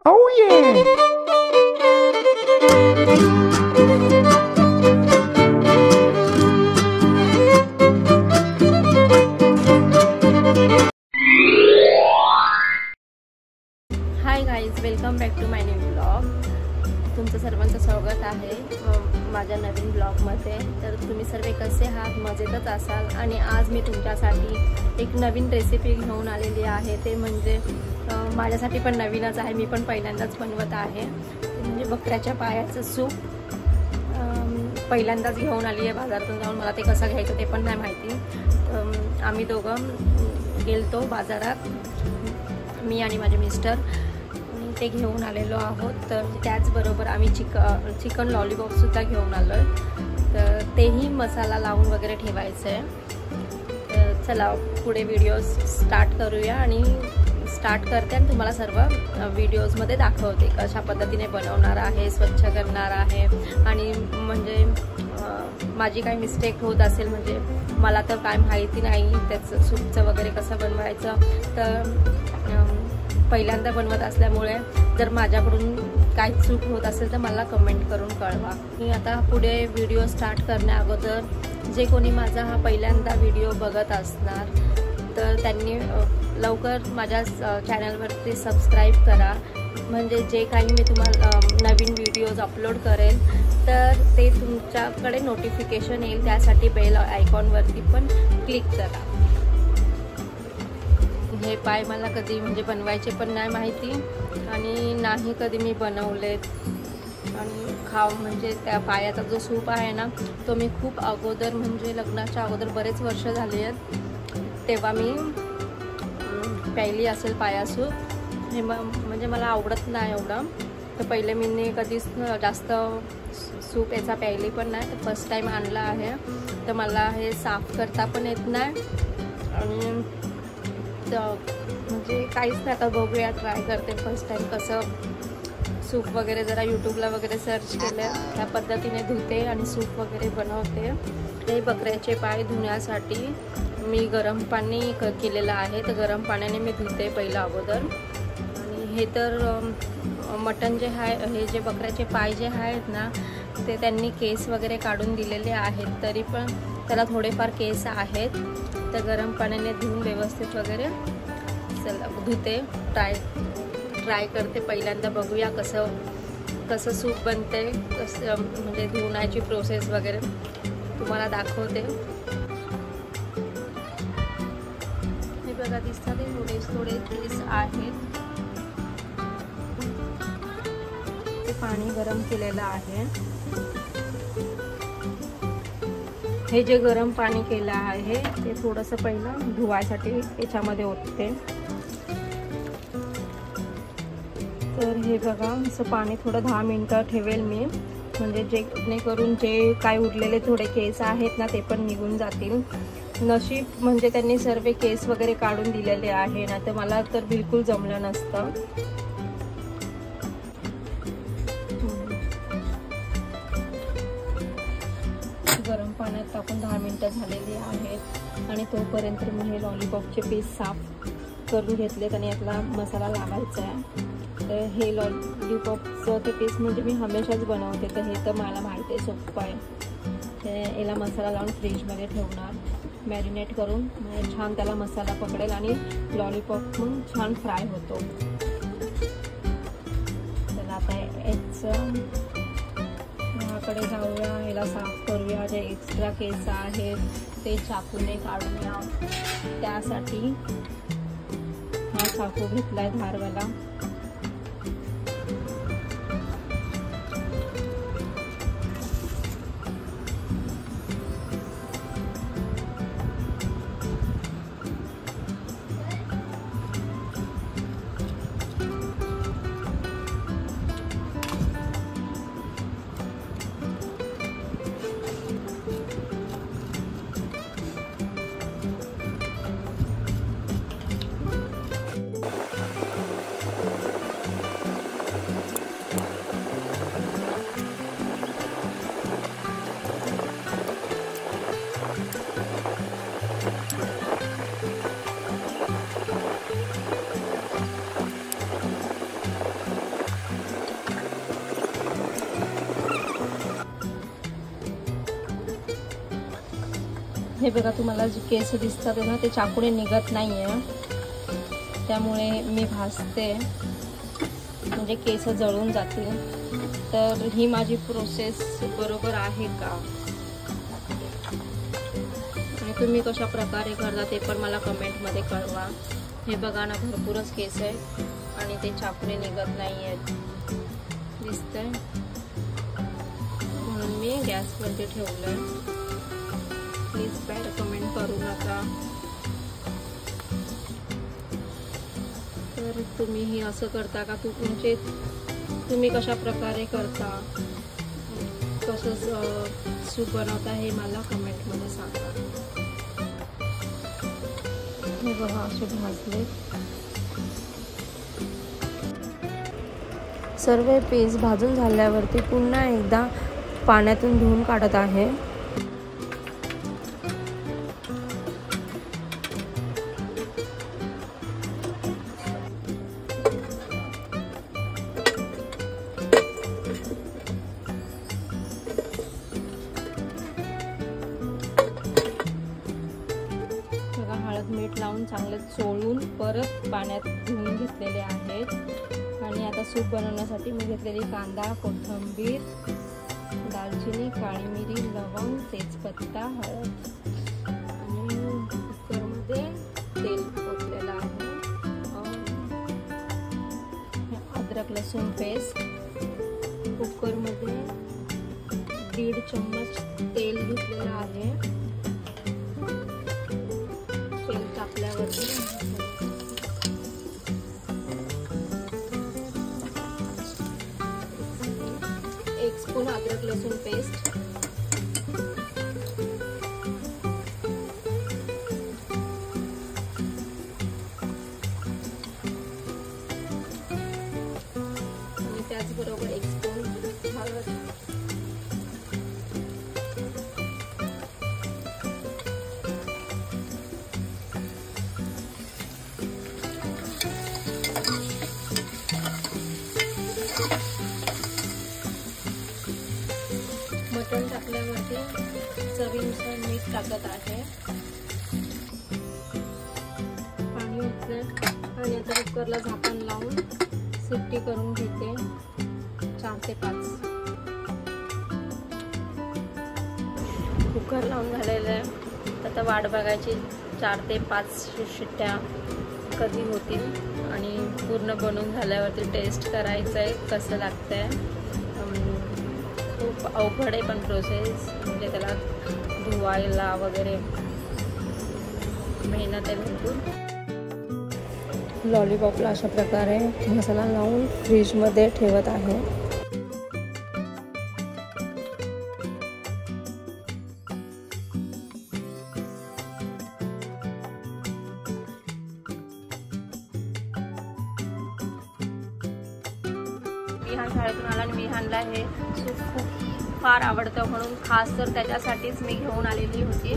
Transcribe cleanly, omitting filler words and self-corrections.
Oh yeah! Hi guys, welcome back to my new blog. तुमचं सर्वांचं स्वागत आहे माझ्या नवीन ब्लॉगमध्ये. तर तुम्ही सर्व कसे आहात? मजेतच असाल. आणि आज मी तुमच्यासाठी एक नवीन रेसिपी घेऊन आलेली आहे. ते म्हणजे माझ्यासाठी पण नवीनच आहे, मी पण पहिल्यांदाच बनवत आहे. म्हणजे बकऱ्याच्या पायाचं सूप पहिल्यांदाच घेऊन आली आहे बाजारातून जाऊन. मला ते कसं घ्यायचं ते पण नाही माहिती. आम्ही दोघं गेलतो बाजारात, मी आणि माझे मिस्टर, ते घेऊन आलेलो आहोत. तर त्याचबरोबर आम्ही चिकन लॉलीपॉपसुद्धा घेऊन आलो आहे. तर तेही मसाला लावून वगैरे ठेवायचं आहे. तर चला पुढे व्हिडिओ स्टार्ट करूया. आणि स्टार्ट करते आणि तुम्हाला सर्व व्हिडिओजमध्ये दाखवते कशा पद्धतीने बनवणार आहे, स्वच्छ करणार आहे. आणि म्हणजे माझी काही मिस्टेक होत असेल, म्हणजे मला तर काय माहिती नाही त्याचं सूपचं वगैरे कसं बनवायचं. तर पहिल्यांदा बनवत असल्यामुळे जर माझ्याकडून काही चूक होत असेल तर मला कमेंट करून कळवा. मी आता पुढे व्हिडिओ स्टार्ट करण्या अगोदर जे कोणी माझा हा पहिल्यांदा व्हिडिओ बघत असणार तर त्यांनी लवकर माझ्या चॅनलवरती सबस्क्राईब करा. म्हणजे जे काही मी तुम्हाला नवीन व्हिडिओज अपलोड करेल तर ते तुमच्याकडे नोटिफिकेशन येईल. त्यासाठी बेल आयकॉनवरती पण क्लिक करा. हे पाय मला कधी म्हणजे बनवायचे पण नाही माहिती आणि नाही कधी मी बनवलेत. आणि म्हणजे त्या पायाचा जो सूप आहे ना तो मी खूप अगोदर, म्हणजे लग्नाच्या अगोदर बरेच वर्ष झाली आहेत, तेव्हा मी प्यायली असेल पाया सूप. हे म्हणजे मला आवडत नाही एवढं. तर पहिले मी कधीच जास्त सूप याचा प्यायली पण नाही. तर फर्स्ट टाईम आणला आहे. तर मला हे साफ करता पण येत नाही. आणि म्हणजे काहीच नाही. आता बघूया, ट्राय करते फर्स्ट टाईम कसं सूप वगैरे. जरा यूट्यूबला वगैरे सर्च केलं, त्या पद्धतीने धुते आणि सूप वगैरे बनवते. हे बकऱ्याचे पाय धुण्यासाठी मी गरम पाणी केलेलं आहे. तर गरम पाण्याने मी धुते पहिलं अगोदर. आणि हे तर मटण जे आहे, हे जे बकऱ्याचे पाय जे आहेत ना ते त्यांनी केस वगैरे काढून दिलेले आहेत, तरी पण त्याला थोडेफार केस आहेत. तर गरम पाण्याने धुवून व्यवस्थित वगैरे चला धुते. ट्राय करते पहिल्यांदा. बघूया कसं सूप बनते, कसं म्हणजे धुण्याची प्रोसेस वगैरे तुम्हाला दाखवते. हे बघा, दिसतात थोडे केस आहेत. ते पाणी गरम केलेलं आहे. हे जे गरम पाणी केलं आहे ते थोडंसं पहिलं धुवायसाठी याच्यामध्ये ओतते. तर हे बघा, असं पाणी थोडं 10 मिनिटं ठेवेल मी, म्हणजे जेणेकरून जे काय उरलेले थोडे केस आहेत ना ते पण निघून जातील. नशीब म्हणजे त्यांनी सर्व केस वगैरे काढून दिलेले आहे ना, तर मला तर बिलकुल जमलं नसतं. गरम पाण्यात टाकून 10 मिनिटं झालेली आहेत. आणि तोपर्यंत मी हे लॉलीपॉपचे पीस साफ करून घेतलेत आणि यातला मसाला लावायचा आहे. तर हे लॉलीपॉपचं ते पीस म्हणजे मी हमेशाच बनवते, तर हे तर मला माहिती आहे सोपं आहे. ते याला मसाला लावून फ्रीजमध्ये ठेवणार, मॅरिनेट करून. छान त्याला मसाला पकडेल आणि लॉलीपॉप मग छान फ्राय होतो. तर आता याचं कडे जाऊया, याला साफ करूया. जे एक्स्ट्रा केस आहेत ते चाकूने काढूया. त्यासाठी हा चाकू घेतलाय धारवाला. हे बघा तुम्हाला जे केस दिसतात ना ते चाकूने निघत नाही आहे, त्यामुळे मी भाजते म्हणजे केस जळून जातील। तर ही माझी प्रोसेस बरोबर आहे का आणि तुम्ही कशा प्रकारे करता ते पण मला कमेंटमध्ये कळवा। हे बघा ना भरपूरच केस आहे आणि ते चाकूने निघत नाही आहेत, दिसतंय, म्हणून मी गॅसवरती ठेवलंय। प्लीज बॅड कमेंट करू नका। तर तुम्हीही असं करता का? म्हणजे तुम्ही कशा प्रकारे करता, कसं सूप बनवता हे मला कमेंटमध्ये सांगा। हे बघा असे भाजले सर्व पीस। भाजून झाल्यावरती पुन्हा एकदा पाण्यातून धुवून काढत आहे। हळद मीठ लावून चांगले चोळून परत पाण्यात धुवून घेतलेले आहेत। आणि आता सूप बनवण्यासाठी मी घेतलेली कांदा, कोथिंबीर, दालचिनी, काळी मिरी, लवंग, तेजपत्ता, हळद आणि कुकरमध्ये तेल ओतलेलं आहे। अद्रक लसूण पेस्ट, कुकरमध्ये 1.5 चम्मच तेल घेतलेलं आहे। तेल तापल्यावरती 1 स्पून अद्रक लसूण पेस्ट, आणि त्याचबरोबर 1 स्पून हळद, मटण टाकल्यावरती चवीनुसार मीठ टाकत आहे। पाणी ओतले आणि आता कुकरला झाकण लावून शिट्टी करून घेते 4 ते 5। कुकर लावून झालेलं आहे, आता वाट बघायची 4 ते 5 शिट्ट्या कधी होतील आणि पूर्ण बनवून झाल्यावरती टेस्ट करायचं आहे कसं लागतंय। खूप अवघड आहे पण प्रोसेस, म्हणजे त्याला धुवायला वगैरे मेहनत आहे भरपूर। लॉलीपॉपला अशा प्रकारे मसाला लावून फ्रीजमध्ये ठेवत आहे। विहान शाळेतून आला आणि विहानला हे सूप खूप फार आवडतं, म्हणून खास तर त्याच्यासाठीच मी घेऊन आलेली होती।